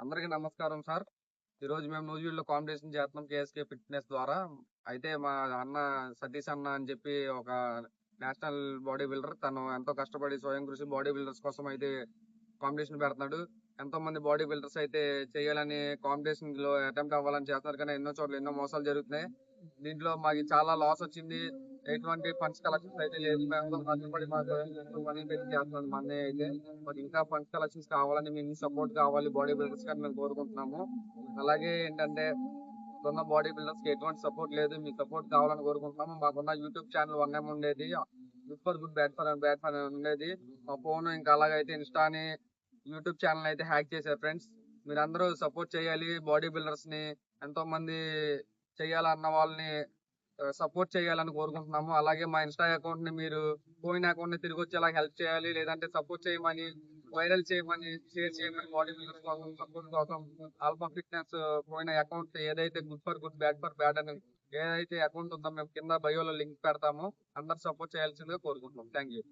అందరికీ నమస్కారం సార్. ఈరోజు మేము నూజివీడులో కాంపిటీషన్ చేస్తున్నాం కేఎస్కే ఫిట్నెస్ ద్వారా. అయితే మా అన్న సతీష్ అన్న అని చెప్పి ఒక నేషనల్ బాడీ బిల్డర్. తను ఎంతో కష్టపడి స్వయం కృషి బాడీ బిల్డర్స్ కోసం అయితే కాంపిటీషన్ పెడుతున్నాడు. ఎంతో మంది బాడీ బిల్డర్స్ అయితే చేయాలని కాంపిటీషన్ లో అటెంప్ట్ అవ్వాలని చేస్తున్నారు, కానీ ఎన్నో చోట్ల ఎన్నో మోసాలు జరుగుతున్నాయి. దీంట్లో మాకు చాలా లాస్ వచ్చింది. ఎటువంటి ఫండ్స్ కలెక్షన్స్ అయితే లేదు. మేము కష్టపడి మా మనీ పెట్టి చేస్తున్నాం. మా అన్నయ్య అయితే మాకు ఇంకా ఫండ్స్ కలెక్షన్స్ కావాలని, మీ సపోర్ట్ కావాలి బాడీ బిల్డర్స్ కానీ మేము కోరుకుంటున్నాము. అలాగే ఏంటంటే ఉన్న బాడీ బిల్డర్స్ కి ఎటువంటి సపోర్ట్ లేదు. మీ సపోర్ట్ కావాలని కోరుకుంటున్నాము. మాకున్న యూట్యూబ్ ఛానల్ 1M ఉండేది, good for good bad for ఉండేది. మా ఫోన్ ఇంకా అలాగైతే ఇన్స్టాని యూట్యూబ్ ఛానల్ అయితే హ్యాక్ చేశారు ఫ్రెండ్స్. మీరందరూ సపోర్ట్ చేయాలి బాడీ బిల్డర్స్ ని. ఎంతో మంది చేయాలన్న వాళ్ళని సపోర్ట్ చేయాలని కోరుకుంటున్నాము. అలాగే మా ఇన్స్టా అకౌంట్ ని మీరు పోయిన అకౌంట్ ని తిరిగి వచ్చేలా హెల్ప్ చేయాలి, లేదంటే సపోర్ట్ చేయమని, వైరల్ చేయమని, షేర్ చేయమని బాడీ బిల్డర్స్ కోసం సపోర్ట్ కోసం. ఆల్ఫా ఫిట్నెస్ పోయిన అకౌంట్ ఏదైతే good for good bad for bad అని ఏదైతే అకౌంట్ ఉందో మేము కింద బయోలో లింక్ పెడతాము. అందరు సపోర్ట్ చేయాల్సిందిగా కోరుకుంటున్నాం. Thank you.